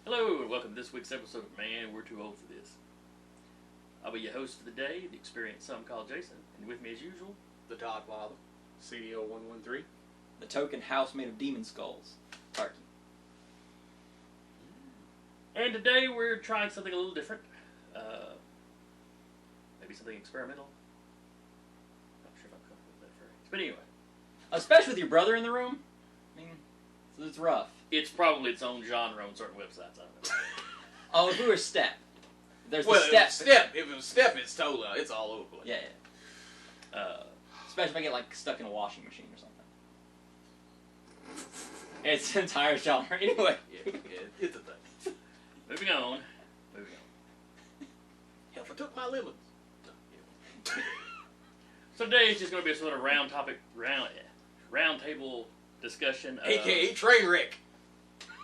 Hello, and welcome to this week's episode of Man, We're Too Old for This. I'll be your host for the day, the experienced some call Jason, and with me as usual, the Toddfather, CDO113, the token house made of demon skulls, Tarky. And today we're trying something a little different. Maybe something experimental. Not sure if I'm comfortable with that phrase. But anyway. Especially with your brother in the room. I mean, it's rough. It's probably its own genre on certain websites, I don't know. Oh, if we were Step. There's well, the Step. If it was Step, it's totally, it's all over the place. Yeah. Especially if I get, like, stuck in a washing machine or something. It's an entire genre. Anyway. Yeah, it's a thing. Moving on. Hell, if I took my lemons. So today it's just going to be a sort of round table discussion. AKA train wreck.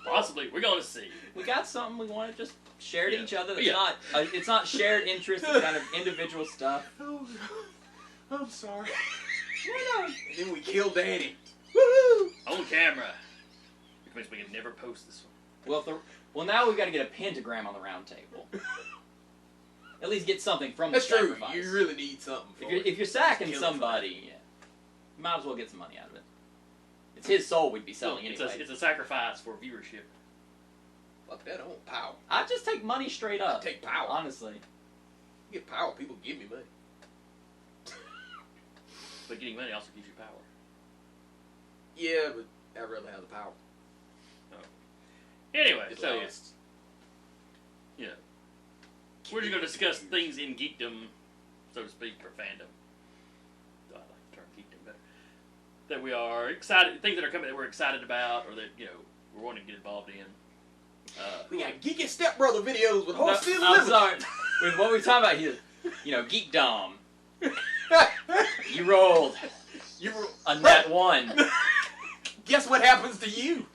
Possibly. We're going to see. We got something we want to just share to each other. That's Yeah. it's not shared interest. It's kind of individual stuff. Oh, I'm sorry. No. And then we killed Danny. Woohoo! On camera. Which means we can never post this one. Well, now we've got to get a pentagram on the round table. At least get something from the That's true. sacrifice. You really need something for it. If you're sacking Kill somebody, you might as well get some money out of it. It's his soul we'd be selling anyway. It's a sacrifice for viewership. Fuck that, I want power. I'd just take money straight up. I take power. Honestly. You get power, people give me money. But getting money also gives you power. Yeah, but I'd rather have the power. Anyway, It so lasts. we're just going to discuss things in geekdom, so to speak, or fandom. I like the term geekdom better. That we are excited, things that are coming that we're excited about, or that we're wanting to get involved in. We got geeky stepbrother videos with horse stealing I'm lemons. sorry. With what we're talking about here, geekdom. You rolled a net 1. Guess what happens to you?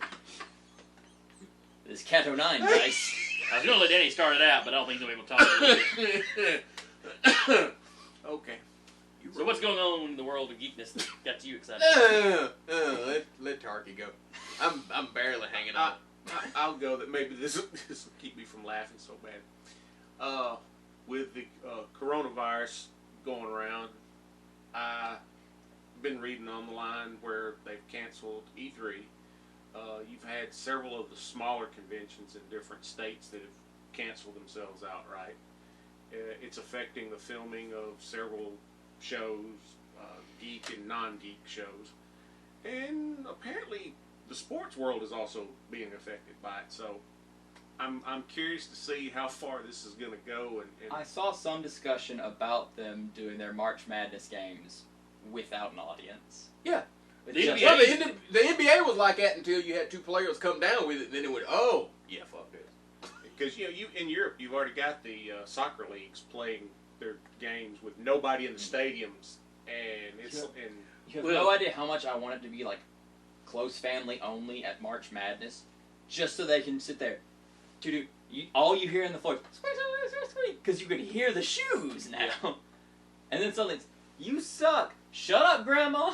This Cato 9 dice. I was going to let Danny start it out, but I don't think he'll be able to talk about it. Okay. So what's going on in the world of geekness that got you excited? Let Tarky go. I'm barely hanging on. I'll go that maybe this will keep me from laughing so bad. With the coronavirus going around, I've been reading on the line where they've canceled E3. You've had several of the smaller conventions in different states that have canceled themselves outright. It's affecting the filming of several shows, geek and non-geek shows. And apparently the sports world is also being affected by it. So I'm curious to see how far this is going to go. And I saw some discussion about them doing their March Madness games without an audience. Yeah. With The just- NBA Well, the NBA was like that until you had two players come down with it, and then it went, oh, yeah, fuck this. because you in Europe, you've already got the soccer leagues playing their games with nobody in the stadiums, and You have no idea how much I want it to be like close family only at March Madness, just so they can sit there. All you hear in the floor because you can hear the shoes now. Yeah. And then something's, you suck. Shut up, Grandma.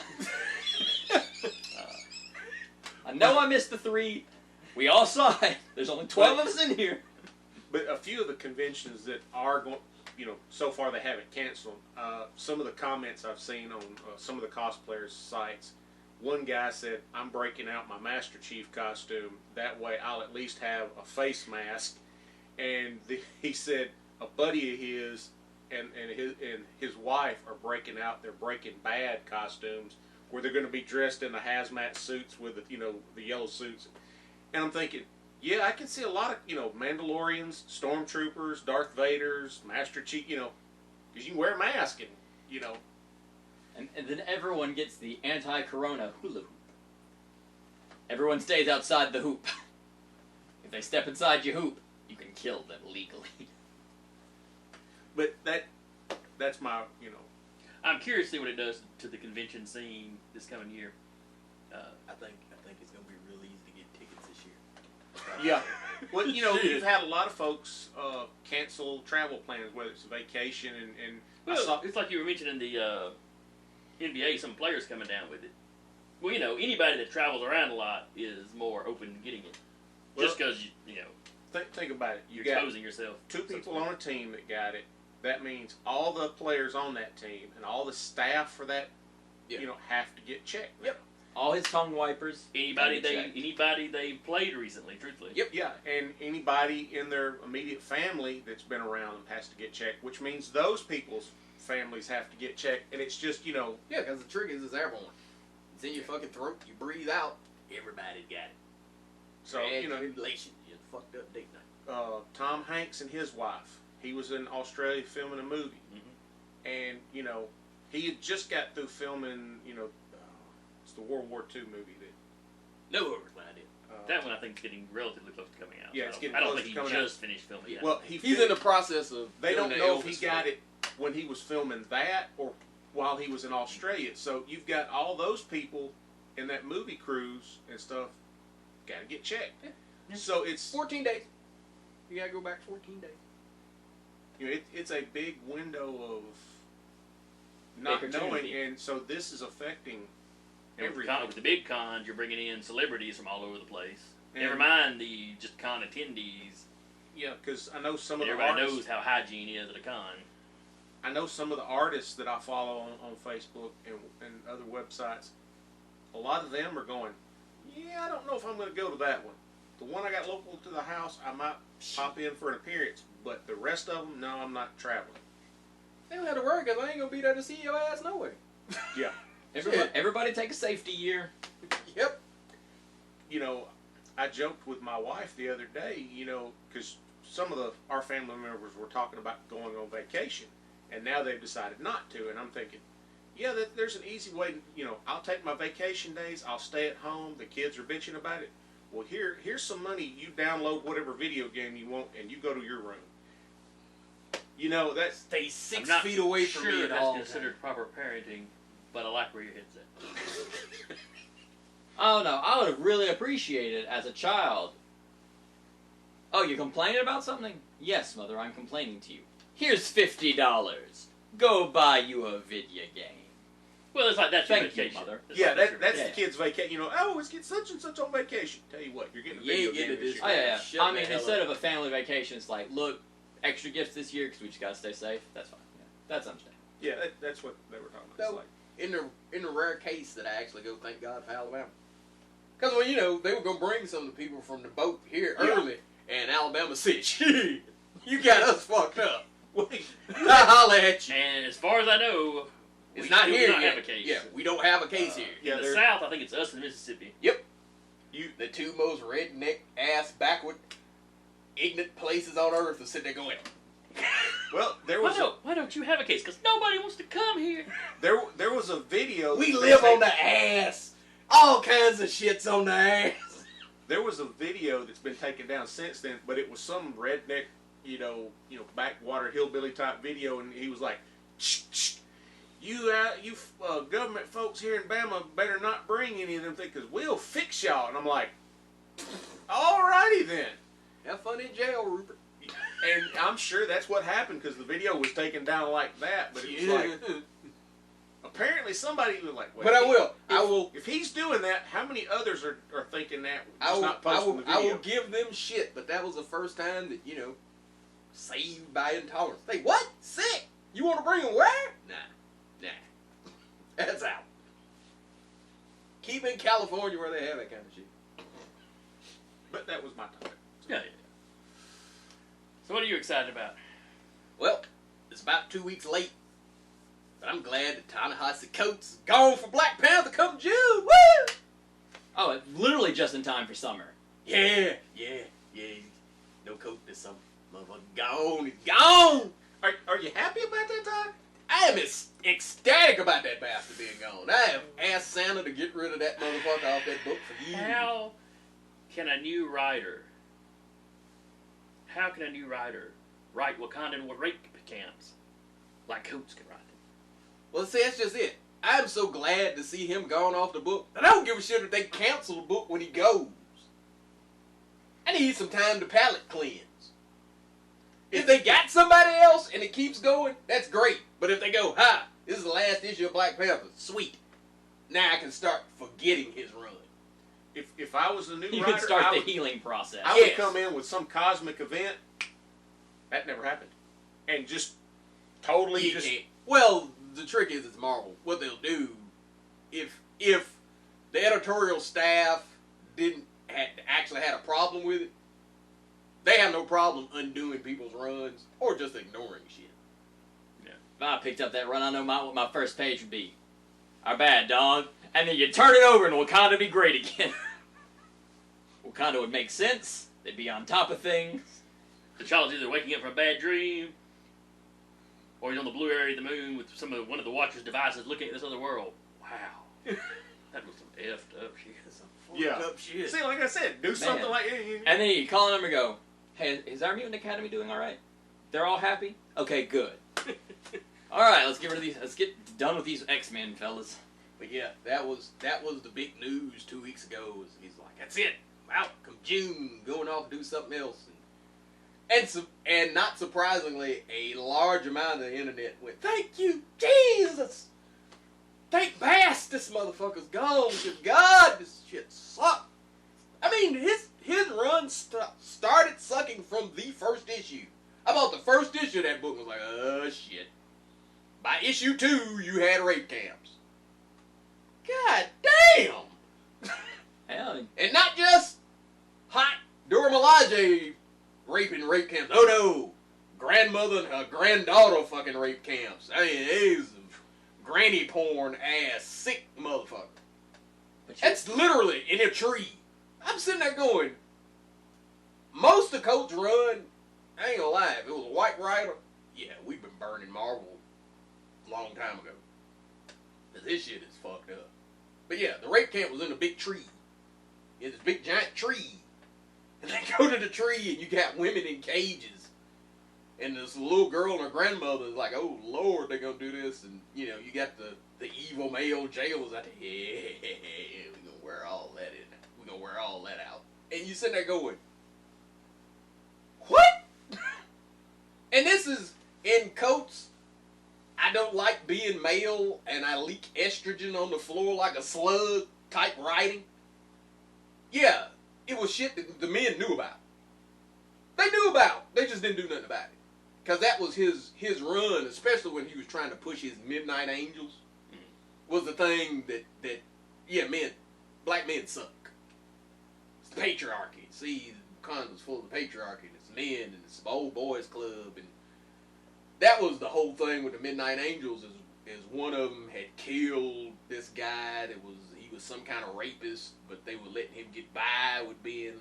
I know I missed the 3. We all saw it. There's only 12 of us in here. But a few of the conventions that are going, so far they haven't canceled. Some of the comments I've seen on some of the cosplayers' sites, one guy said, "I'm breaking out my Master Chief costume. That way I'll at least have a face mask." And he said a buddy of his and his wife are breaking out their Breaking Bad costumes, where they're going to be dressed in the hazmat suits with the yellow suits. And I'm thinking, yeah, I can see a lot of Mandalorians, Stormtroopers, Darth Vaders, Master Chief, because you can wear a mask and And then everyone gets the anti-corona hula hoop. Everyone stays outside the hoop. If they step inside your hoop, you can kill them legally. But that's my I'm curious to see what it does to the convention scene this coming year. I think it's going to be real easy to get tickets this year. yeah. Well, you've had a lot of folks cancel travel plans, whether it's a vacation and I Well, saw, it's like you were mentioning the NBA, some players coming down with it. Well, anybody that travels around a lot is more open to getting it. Just because, think about it. You You're got exposing yourself. 2 people on a team that got it. That means all the players on that team and all the staff for that, have to get checked. Yep. All his tongue wipers. Anybody checked. they played recently, truthfully. Yep. Yeah, and anybody in their immediate family that's been around them has to get checked, which means those people's families have to get checked. And it's just, Yeah, because the trick is it's airborne. It's in your fucking throat. You breathe out. Everybody got it. so Relation. You fucked up date night. Tom Hanks and his wife. He was in Australia filming a movie, and he had just got through filming. It's the World War II movie that. No overcloud it. That one I think is getting relatively close to coming out. Yeah, it's getting I don't close think to he coming just finished filming it. Well, He's in the process of. They don't doing know the if he Elvis got film. it when he was filming that or while he was in Australia. So you've got all those people in that movie cruise and stuff. Got to get checked. Yeah. So it's 14 days. You gotta go back 14 days. it's a big window of not knowing, Opportunity. and so this is affecting And everything. with the big cons, you're bringing in celebrities from all over the place. And- Never mind the just con attendees. Yeah, because I know some of the Everybody artists. knows how hygiene is at a con. I know some of the artists that I follow on Facebook and other websites. A lot of them are going, yeah, I don't know if I'm going to go to that one. The one I got local to the house, I might pop in for an appearance, but the rest of them, no, I'm not traveling. They don't have to worry because I ain't gonna be there to see your ass no way. Yeah. Everybody take a safety year. Yep. I joked with my wife the other day, because some of our family members were talking about going on vacation, and now they've decided not to, and I'm thinking, yeah, there's an easy way, I'll take my vacation days, I'll stay at home, the kids are bitching about it. Well, here's some money, you download whatever video game you want, and you go to your room. That's... Stay 6 I'm not feet away from sure me at that's all. considered proper parenting, but I like where your head's at. Oh no, I would have really appreciated as a child. Oh, you're complaining about something? Yes, mother, I'm complaining to you. Here's $50. Go buy you a video game. Well, it's like that's your Thank you, vacation. mother. It's Yeah, like that's your the vacation. kids' vacation. Let's get such and such on vacation. Tell you what, you're getting a You video ain't game getting this this. year. Oh yeah, Shut I the mean, hell instead up. of a family vacation, it's like, look, extra gifts this year because we just gotta stay safe. That's fine. Yeah, that's understandable. Yeah, that's what they were talking about. No. It's like, In the rare case that I actually go, thank God for Alabama. Because, well, they were going to bring some of the people from the boat here Yeah. early, and Alabama said, shit, you got us fucked up. wait, Holla at you. And as far as I know, It's we not do here not yet. have a case. Yeah, we don't have a case here. yeah, In the they're- South, I think it's us in Mississippi. The two most redneck ass backward ignorant places on earth are sitting there going, well, there Why was don't you have a case? Because nobody wants to come here. there was a video. we that live they- on the ass. All kinds of shits on the ass. There was a video that's been taken down since then, but it was some redneck, backwater hillbilly type video, and he was like, shh, shh, you government folks here in Bama better not bring any of them things, because we'll fix y'all. And I'm like, alrighty then. Have fun in jail, Rupert. And I'm sure that's what happened, because the video was taken down like that, but it was like, apparently somebody was like, wait, But I will. if he's doing that, how many others are thinking that, I just will, not I posting will, the I video? will give them shit, but that was the first time that, saved by intolerance. Hey, what? Sick? You want to bring them where? Nah. That's out. Keep in California where they have that kind of shit. But that was my topic. Yeah. So what are you excited about? Well, it's about 2 weeks late, but I'm glad that Ta-Nehisi Coates is gone for Black Panther come June. Woo! Oh, it's literally just in time for summer. Yeah. No coat this summer. Motherfucker gone. He's gone. Are you happy about that, Todd? I am ecstatic about that bastard being gone. I have asked Santa to get rid of that motherfucker off that book for years. How can a new writer write Wakandan rape camps like Coates can write them? Well, see, that's just it. I'm so glad to see him gone off the book. And I don't give a shit if they cancel the book when he goes. I need some time to palate cleanse. If they got somebody else and it keeps going, that's great. But if they go, this is the last issue of Black Panther, sweet. Now I can start forgetting his run. if I was the new You writer, could start I the would, healing process. I would come in with some cosmic event. That never happened. And just totally Well, the trick is it's Marvel. What they'll do, if the editorial staff actually had a problem with it, they have no problem undoing people's runs or just ignoring shit. Yeah. If I picked up that run, I know what my first page would be. Our bad, dog. And then you turn it over and Wakanda would be great again. Wakanda would make sense. They'd be on top of things. T'Challa's either waking up from a bad dream, or he's on the blue area of the moon with one of the Watcher's devices looking at this other world. Wow. That was some effed up shit. Yeah. Up shit. See, like I said, do something like. And then you call them and go, "Hey, is our mutant academy doing all right? They're all happy? Okay, good. All right, let's get rid of these. Let's get done with these X-Men, fellas." But yeah, that was the big news 2 weeks ago. He's like, that's it. I'm out. Come June, going off to do something else. And not surprisingly, a large amount of the internet went, thank you, Jesus. Thank Bass, this motherfucker's gone. Good God, this shit sucks. I mean, his run started sucking from the first issue. I bought the first issue of that book and was like, oh shit. By issue 2, you had rape camps. God damn! Hell, And not just hot Dora Milaje raping rape camps. Oh no! Grandmother and her granddaughter fucking rape camps. I mean, it is granny porn ass sick motherfucker. That's literally in a tree. I'm sitting there going, most of Coates' run, I ain't gonna lie, if it was a white writer, yeah, we've been burning Marvel a long time ago. Cause this shit is fucked up. But yeah, the rape camp was in a big tree. Yeah, this big giant tree. And they go to the tree and you got women in cages. And this little girl and her grandmother is like, oh Lord, they're gonna do this. And you know, you got the evil male jailers out there, yeah, we're gonna wear all that in. We're gonna wear all that out. And you sitting there going, what? And this is in Coates. I don't like being male and I leak estrogen on the floor like a slug type writing. Yeah, it was shit that the men knew about. They knew about. They just didn't do nothing about it. Because that was his run, especially when he was trying to push his Midnight Angels, was the thing that black men suck. It's the patriarchy. See, Wakanda's full of the patriarchy, and it's men, and it's the old boys club, and that was the whole thing with the Midnight Angels. Is one of them had killed this guy he was some kind of rapist, but they were letting him get by with being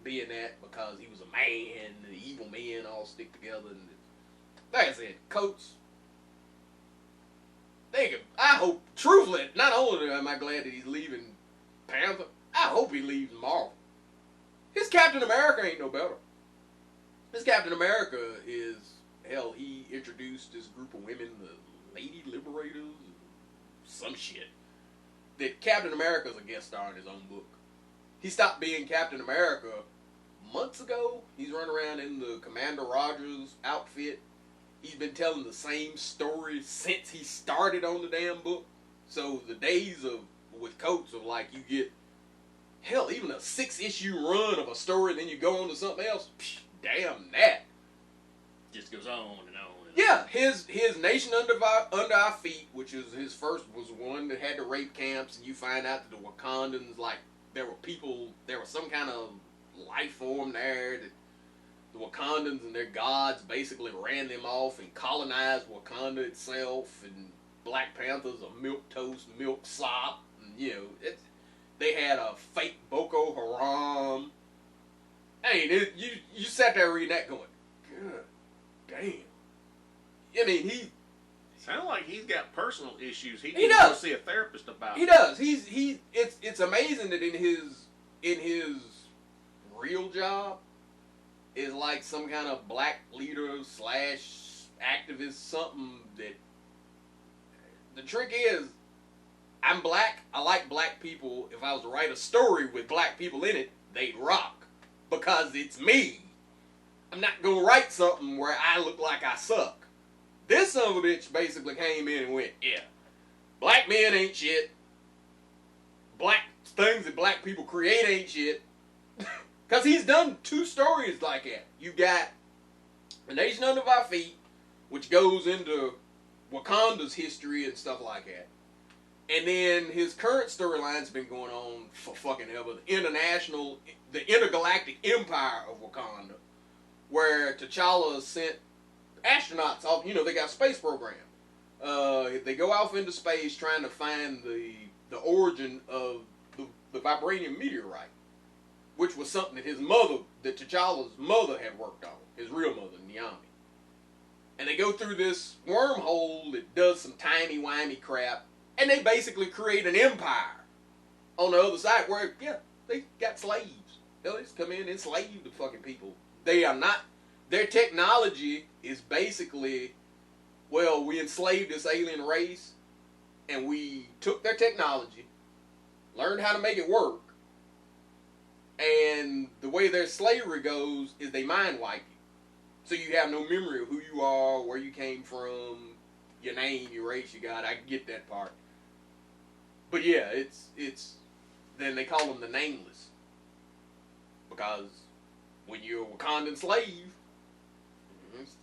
that because he was a man. And the evil men all stick together, and like I said, Coates. I hope, truthfully, not only am I glad that he's leaving Panther, I hope he leaves Marvel. His Captain America ain't no better. His Captain America is, hell, he introduced this group of women, the Lady Liberators, some shit. That Captain America's a guest star in his own book. He stopped being Captain America months ago. He's running around in the Commander Rogers outfit. He's been telling the same story since he started on the damn book. So the days with Coates of like you get, hell, even a 6-issue run of a story, then you go on to something else. Psh, damn that. Just goes on and on. Yeah, his Nation Under Our Feet, which is his first, was one that had the rape camps, and you find out that the Wakandans, like, there was some kind of life form there that the Wakandans and their gods basically ran them off and colonized Wakanda itself, and Black Panther's a milquetoast, milksop, and you know, they had a fake Boko Haram. I mean, you sat there reading that going, God damn. I mean, sounds like he's got personal issues. He does. Go see a therapist about. He does. It's amazing that in his real job is like some kind of black leader / activist, something that. The trick is, I'm black. I like black people. If I was to write a story with black people in it, they'd rock because it's me. I'm not gonna write something where I look like I suck. This son of a bitch basically came in and went, yeah, black men ain't shit, black things that black people create ain't shit. Because he's done 2 stories like that. You got A Nation Under Our Feet, which goes into Wakanda's history and stuff like that. And then his current storyline's been going on for fucking ever. The intergalactic empire of Wakanda, where T'Challa sent astronauts off. You know, they got a space program. They go off into space trying to find the origin of the vibranium meteorite, which was something that T'Challa's mother had worked on, his real mother, Naomi. And they go through this wormhole that does some timey-wimey crap, and they basically create an empire on the other side where, yeah, they got slaves. They just come in and enslave the fucking people. They are not, their technology is basically, well, we enslaved this alien race, and we took their technology, learned how to make it work, and the way their slavery goes is they mind wipe you. So you have no memory of who you are, where you came from, your name, your race, you got. I get that part. But yeah, it's then they call them the Nameless. Because when you're a Wakandan slave,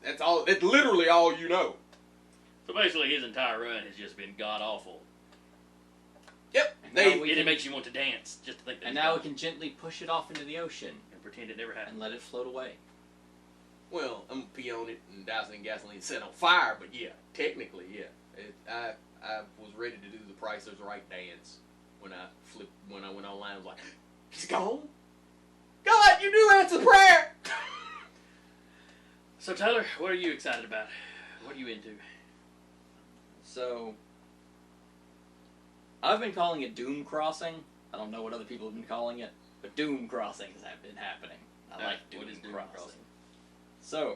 that's literally all you know. So basically his entire run has just been god-awful. Yep. It makes you want to dance, just to think that. And now we can gently push it off into the ocean. And pretend it never happened. And let it float away. Well, I'm going to pee on it and douse it in gasoline and set it on fire, but yeah, technically, yeah. I was ready to do the Price is Right dance when I went online. I was like, he's gone? God, you do answer prayer! So Tyler, what are you excited about? What are you into? So, I've been calling it Doom Crossing. I don't know what other people have been calling it, but Doom Crossings have been happening. I like Doom Crossing. So,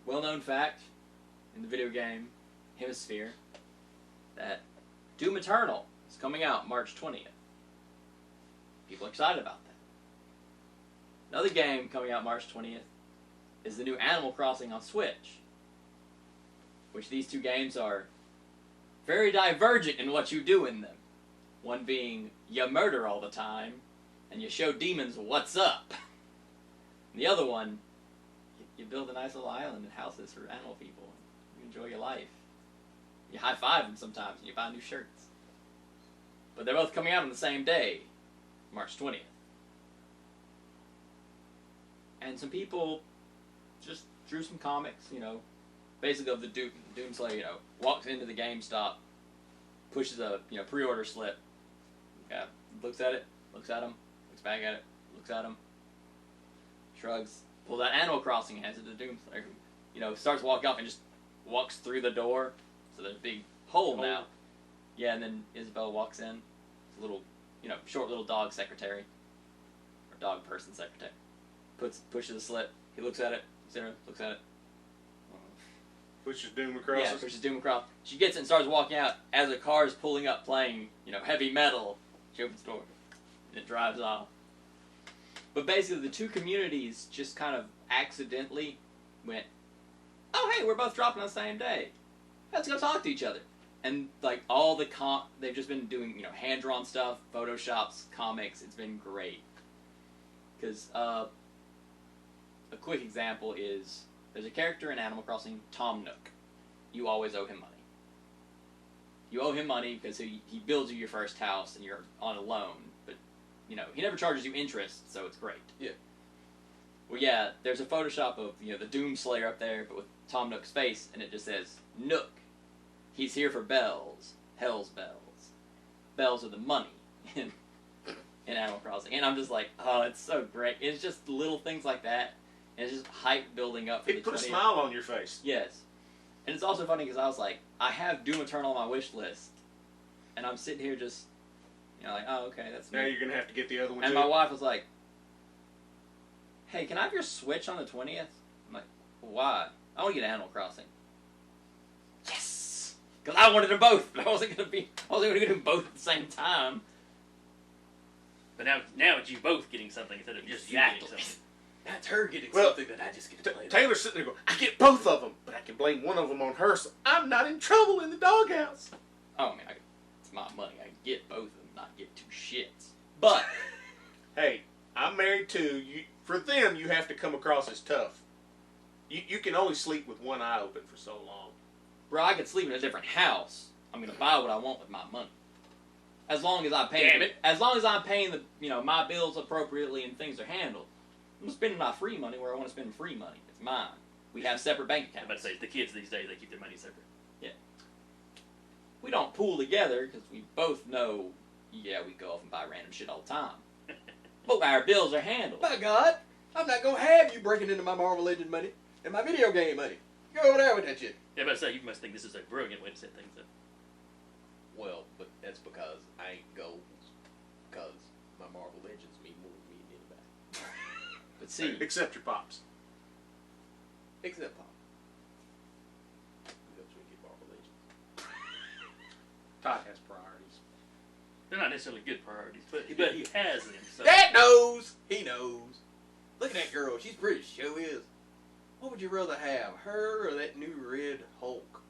well-known fact in the video game Hemisphere that Doom Eternal is coming out March 20th. People are excited about that. Another game coming out March 20th is the new Animal Crossing on Switch, which these 2 games are very divergent in what you do in them. One being, you murder all the time, and you show demons what's up. And the other one, you build a nice little island and houses for animal people. You enjoy your life. You high-five them sometimes, and you buy new shirts. But they're both coming out on the same day, March 20th. And some people just drew some comics, basically of the Doomslayer, walks into the GameStop, pushes a, pre-order slip, looks at it, looks at him, looks back at it, looks at him, shrugs, pulls out Animal Crossing, hands it to the Doomslayer, starts walking off and just walks through the door, so there's a big hole now. Yeah, and then Isabel walks in, a little, short little dog secretary, or dog person secretary, pushes the slip, he looks at it, looks at it, Pushes Doom across. Yeah, pushes Doom across. She gets it and starts walking out as a car is pulling up playing, heavy metal. She opens the door and it drives off. But basically the 2 communities just kind of accidentally went, oh hey, we're both dropping on the same day. Let's go talk to each other. And like all the they've just been doing, hand-drawn stuff, photoshops, comics. It's been great. Because a quick example is, there's a character in Animal Crossing, Tom Nook. You always owe him money. You owe him money because he builds you your first house and you're on a loan. But, he never charges you interest, so it's great. Yeah. Well, yeah, there's a Photoshop of, the Doomslayer up there, but with Tom Nook's face, and it just says, Nook. He's here for bells. Hell's bells. Bells are the money in Animal Crossing. And I'm just like, oh, it's so great. It's just little things like that. And it's just hype building up for the 20th. It put a smile on your face. Yes. And it's also funny because I was like, I have Doom Eternal on my wish list. And I'm sitting here just, like, oh, okay, that's me. Now you're going to have to get the other one And too. my wife was like, hey, can I have your Switch on the 20th? I'm like, why? I want to get Animal Crossing. Yes! Because I wanted them both, but I wasn't going to do them both at the same time. But now it's you both getting something instead of just you getting something. That's her getting something that I just get to play. Taylor's sitting there going, I get both of them, but I can blame one of them on her, so I'm not in trouble in the doghouse. Oh, man, It's my money. I can get both of them, not get two shits. But Hey, I'm married too. For them, you have to come across as tough. You can only sleep with one eye open for so long. bro, I could sleep in a different house. I'm gonna buy what I want with my money. As long as I'm paying, Damn it. As long as I'm paying my bills appropriately and things are handled. I'm spending my free money where I want to spend free money. It's mine. We have separate bank I'm about accounts. to say, the kids these days, they keep their money separate. We don't pool together because we both know, yeah, we go off and buy random shit all the time. But our bills are handled. By God, I'm not gonna have you breaking into my Marvel Legends money and my video game money. Go over there with that shit. Yeah, but I say, you must think this is a brilliant way to set things up. Well, but that's because I ain't goals. Because my Marvel Legends mean more to me than anybody. But see, Except your pops. Except Pop. That's when you get Marvel Legends. Todd has priorities. They're not necessarily good priorities, but he has them. So. Dad knows. He knows. Look at that girl. She's pretty. She sure is. What would you rather have, her or that new Red Hulk?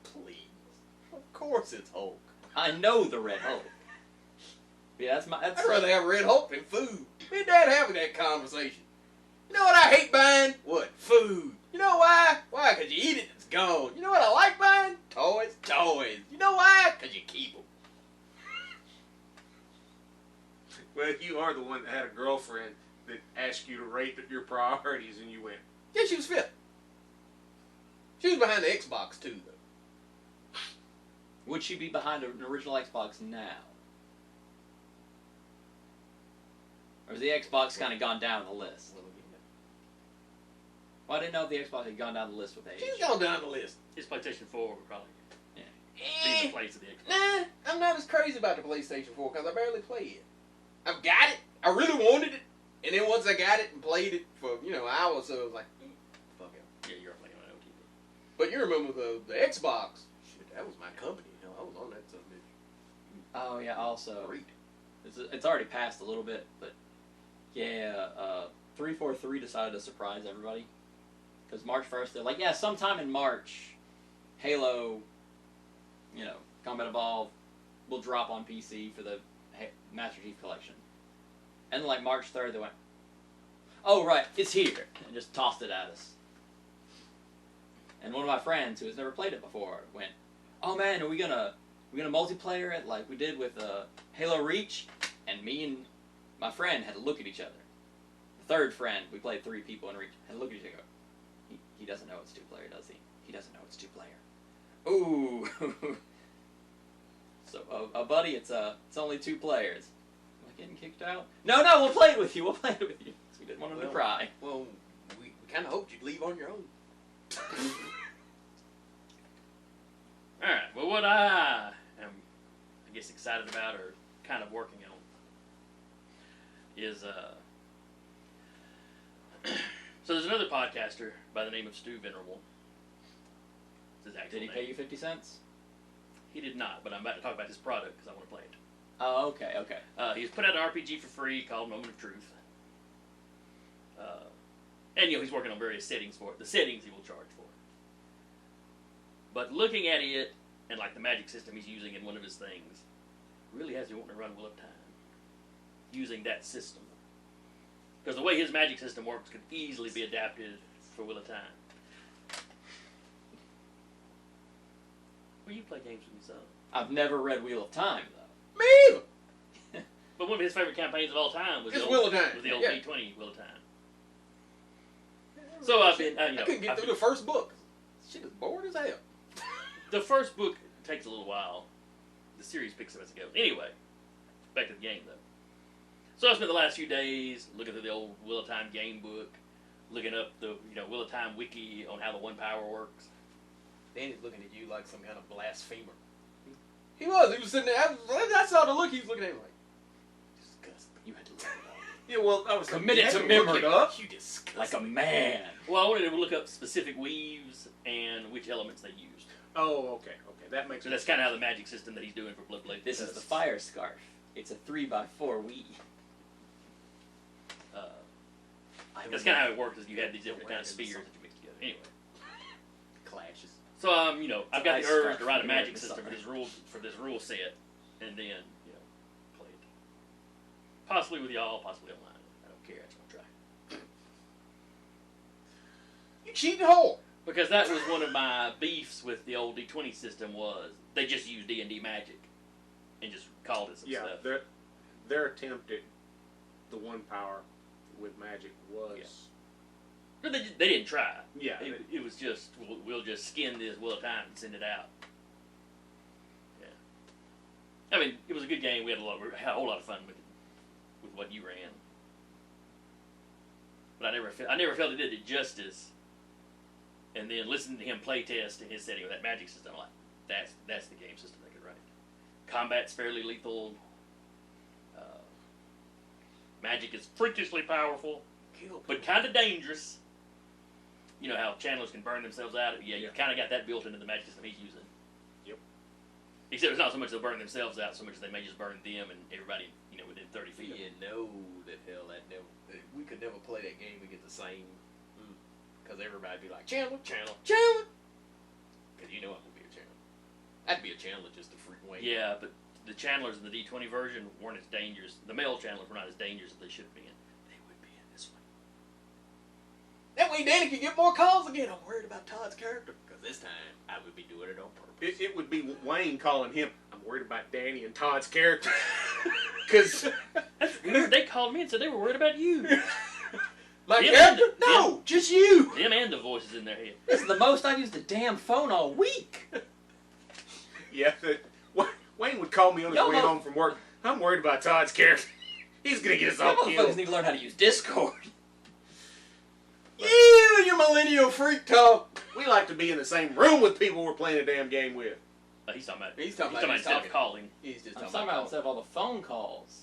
Please. Of course it's Hulk. I know the Red Hulk. Yeah, that's I'd rather have Red Hulk than food. Me and Dad having that conversation. You know what I hate buying? What? Food. You know why? Why? Because you eat it, it's gone. You know what I like buying? Toys. Toys. You know why? Because you keep them. Well, you are the one that had a girlfriend that asked you to rate your priorities, and you went, Yeah, she was fifth. She was behind the Xbox too, though. Would she be behind an original Xbox now? Or has the Xbox kind of gone down the list? Well, I didn't know if the Xbox had gone down the list with age. She's gone down the list. His PlayStation 4 would probably be Eh, the place of the Xbox. nah, I'm not as crazy about the PlayStation 4 because I barely play it. I've got it. I really wanted it. And then once I got it and played it for, hours or so, I was like, fuck it. Yeah, you're playing on OTV. But you remember the Xbox. Shit, that was my company. I was on that son of a bitch. Oh yeah, also Great. it's already passed a little bit, but yeah, 343 decided to surprise everybody because March 1st they're like, yeah, sometime in March, Halo, Combat Evolved will drop on PC for the Master Chief Collection, and then like March 3rd they went, oh right, it's here, and just tossed it at us. And one of my friends who has never played it before went, oh man, are we gonna multiplayer it like we did with Halo Reach? And me and my friend had to look at each other. The third friend, we played 3 people in Reach, had to look at each other and go, he doesn't know it's 2-player, does he? He doesn't know it's 2-player. Ooh. So, a buddy, it's only 2 players. Am I getting kicked out? No, we'll play it with you. We'll play it with you. So we didn't want him to cry. Well, we kind of hoped you'd leave on your own. Alright, well, what I am, I guess, excited about or kind of working on is, so there's another podcaster by the name of Stu Venerable. His actual Did he name. pay you 50 cents? He did not, but I'm about to talk about his product because I want to play it. Oh, okay. He's put out an RPG for free called Moment of Truth. And, he's working on various settings for it. The settings he will charge for. But looking at it, and like the magic system he's using in one of his things, really has you wanting to run Wheel of Time. Using that system. Because the way his magic system works could easily be adapted for Wheel of Time. Well, you play games with me, son. I've never read Wheel of Time, though. Me either. But one of his favorite campaigns of all time was It's the Wheel old, of Time. was the old Yeah. D20 Wheel of Time. So I've been, I couldn't get through the first book. Shit is bored as hell. The first book takes a little while. The series picks up as it goes. Anyway, back to the game, though. So I spent the last few days looking through the old Wheel of Time game book, looking up the Wheel of Time wiki on how the one power works. Danny's looking at you like some kind of blasphemer. He was. He was sitting there. I saw the look he was looking at me like, disgusting. You had to look it up. yeah, well, I was Commit it you had to look memory. it up. You disgusting. Like a man. Well, I wanted to look up specific weaves and which elements they used. Oh, okay, that makes So sense. that's kind of how the magic system that he's doing for Bloodblade. This is the fire scarf. It's a 3x4 weave. That's kind of how it works. Is you had these different kind of spheres that you mix together. Anyway, Clashes. So I've got the I urge start to write a feeling magic like system sorry. for this rule set, and then play it. Possibly with y'all, possibly online. I don't care. I just want to try. You cheating whore. Because that was one of my beefs with the old D20 system was they just used D&D magic and just called it some stuff. Their attempt at the one power with magic was. Yeah. But they didn't try. Yeah. It was just, we'll just skin this Wheel of Time and send it out. Yeah. I mean, it was a good game. We had a whole lot of fun with what you ran. But I never felt it did it justice. And then listening to him play test in his setting with that magic system, I'm like, that's the game system they could write. Combat's fairly lethal. Magic is freakishly powerful, but kind of dangerous. You know how channelers can burn themselves out? Yeah, you kind of got that built into the magic system he's using. Yep. Except it's not so much they'll burn themselves out, so much as they may just burn them and everybody, within 30 feet. You know that hell we could never play that game and get the same. Because everybody'd be like, Chandler. Because you know I'm going to be a Chandler. I'd be a Chandler just to freak away. Yeah, but the channelers in the D20 version weren't as dangerous. The male channelers were not as dangerous as they should have been. They would be in this one. That way Danny can get more calls again. I'm worried about Todd's character. Because this time, I would be doing it on purpose. It would be Wayne calling him. I'm worried about Danny and Todd's character. Because remember, they called me and said they were worried about you. My character? No, just you. Them and the voices in their head. This is the most I've used the damn phone all week. Yeah, Wayne would call me on his way home from work. I'm worried about Todd's character. He's going to get us all You killed. motherfuckers need to learn how to use Discord. You and your millennial freak talk. We like to be in the same room with people we're playing a damn game with. He's talking about He's instead of calling. He's just I'm talking talking about about instead of all the phone calls.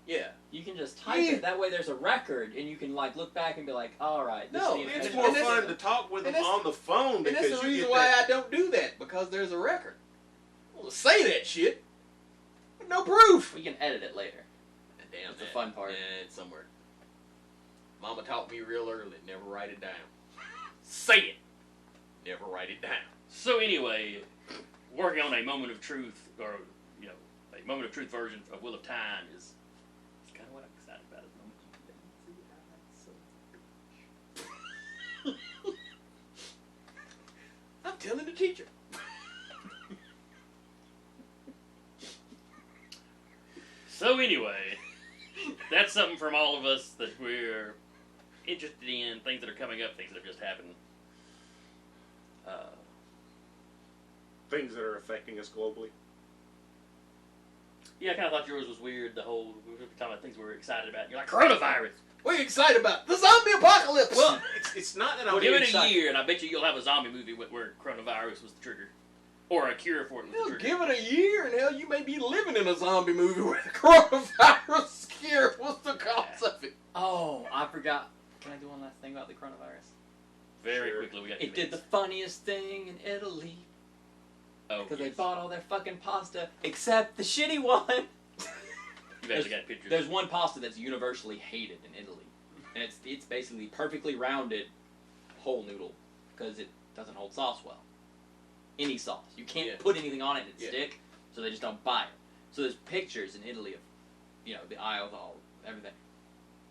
Yeah. You can just type it. That way there's a record, and you can look back and be like, all right. This No, is the It's information. more fun to talk with them on the phone And because that's the you reason get why that. I don't do that. Because there's a record. Well, say that shit. With no proof. We can edit it later. Damn, That's the fun part. Yeah, it's somewhere. Mama taught me real early, never write it down. Say it. Never write it down. So anyway, working on a moment of truth, or a moment of truth version of Wheel of Time is kind of what I'm excited about at the moment. I'm telling the teacher. So anyway, that's something from all of us that we're interested in, things that are coming up, things that have just happened. Things that are affecting us globally. Yeah, I kind of thought yours was weird. We were talking about things we were excited about. You're like, coronavirus! What are you excited about? The zombie apocalypse! Well, it's not that I'm Well, give it excited. a year, and I bet you'll have a zombie movie where coronavirus was the trigger. Or a cure for it was hell, the trigger. give it a year, and hell, you may be living in a zombie movie where the coronavirus scare was the cause of it. Oh, I forgot. Can I do one last thing about the coronavirus? Very Sure. quickly, we got 2 It did the minutes. funniest thing in Italy. Oh, Because they yes. bought all their fucking pasta, except the shitty one. You've actually got pictures. There's one pasta that's universally hated in Italy. And it's basically perfectly rounded whole noodle. Because it doesn't hold sauce well. Any sauce. You can't put anything on it and stick, so they just don't buy it. So there's pictures in Italy of, the eye of all, everything.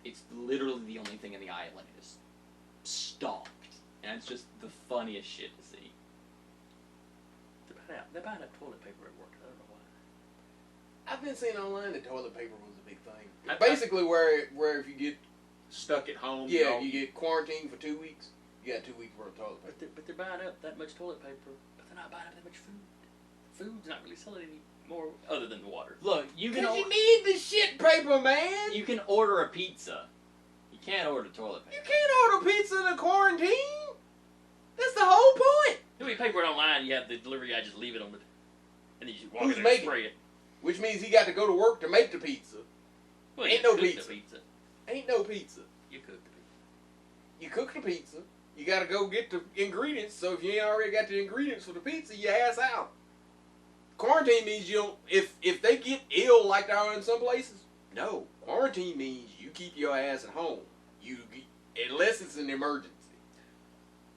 It's literally the only thing in the island is stocked. And it's just the funniest shit to see. They're buying up toilet paper at work. I don't know why. I've been seeing online that toilet paper was a big thing. I- Basically, where if you get Stuck at home. you get quarantined for 2 weeks, you got 2 weeks worth of toilet paper. But they're buying up that much toilet paper, but they're not buying up that much food. Food's not really selling any more other than the water. Look, you can Because you need the shit paper, man. you can order a pizza. You can't order toilet You paper. can't order pizza in a quarantine. That's the whole point. When you pay for it online, you have the delivery guy just leave it on the, and then you just walk Who's in there and making spray it. Which means he got to go to work to make the pizza. Well, Ain't you no cook pizza. The pizza. Ain't no pizza. You cook the pizza. You cook the pizza. You got to go get the ingredients. So if you ain't already got the ingredients for the pizza, you ass out. Quarantine means you don't. If they get ill like they are in some places, no. Quarantine means you keep your ass at home. Unless it's an emergency.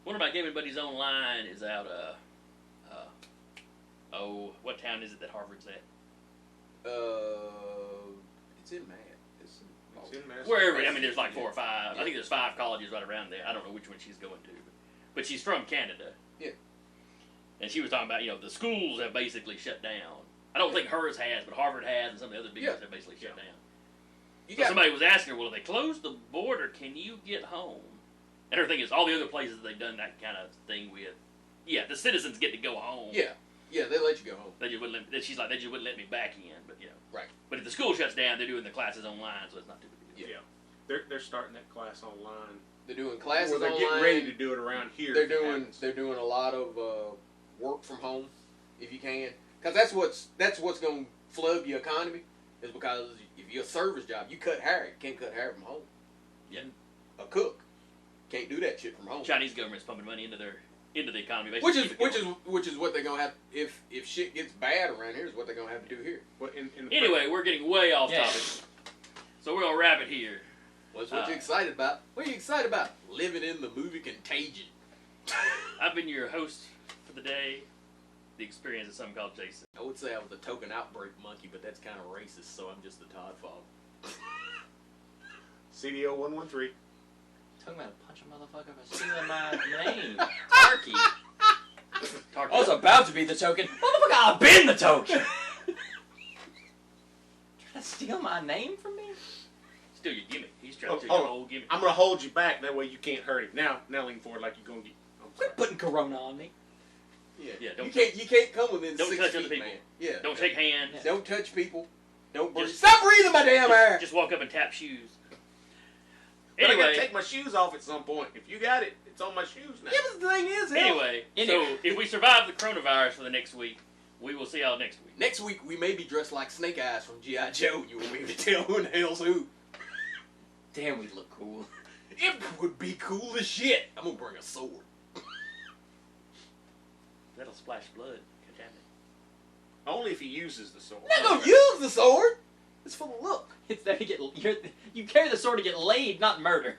One of my gaming buddies online is out Oh, what town is it that Harvard's at? It's in Matt. It's in Mass. Wherever. I mean, there's like 4 or 5. I think there's 5 colleges right around there. I don't know which one she's going to, but she's from Canada. Yeah. And she was talking about, the schools have basically shut down. I don't think hers has, but Harvard has, and some of the other big ones have basically shut down. So somebody was asking her, well, if they close the border, can you get home? And her thing is, all the other places they've done that kind of thing with, the citizens get to go home. Yeah, they let you go home. They just wouldn't let, she's like, they just wouldn't let me back in, but Right. But if the school shuts down, they're doing the classes online, so it's not too big a deal. Yeah. They're starting that class online. They're doing classes they're online. Getting ready to do it around here. They're doing a lot of work from home, if you can, because that's what's going to flood your economy. Is because if you're a service job, you cut hair. You can't cut hair from home. Yeah. A cook can't do that shit from home. Chinese government's pumping money into the economy, basically. Which is what they're gonna have if shit gets bad around here. Is what they're gonna have to do here. Well, anyway, we're getting way off topic, so we're gonna wrap it here. What's what you excited about? What are you excited about? Living in the movie Contagion. I've been your host for the day. The experience of something called Jason. I would say I was a token outbreak monkey, but that's kind of racist, so I'm just the Toddfather. CDO 113. Talking about a punch a motherfucker for stealing my name. Tarky. Tarky. I was about to be the token. Motherfucker, I've been the token. Trying to steal my name from me? Still your gimmick. He's trying to take hold your on. whole gimmick. I'm gonna hold you back. That way you can't hurt him. Now lean forward like you're gonna get. Quit putting Corona on me. Yeah. Don't you can't come within don't 6 touch feet, other people. man. Yeah. Don't shake hands. Yeah. Don't touch people. Don't breathe. Just- Stop breathing my damn air. Just walk up and tap shoes. But I gotta Anyway, take my shoes off at some point. If you got it, it's on my shoes now. Yeah, but the thing is, hell, anyway, so if we survive the coronavirus for the next week, we will see y'all next week. next week we may be dressed like Snake Eyes from G.I. Joe. You won't be able to tell who in the hell's who. Damn, we look cool. It would be cool as shit. I'm gonna bring a sword. That'll splash blood. Contaminate. Only if he uses the sword. I'm not gonna use the sword. It's for the look. It's there to get you carry the sword to get laid, not murder.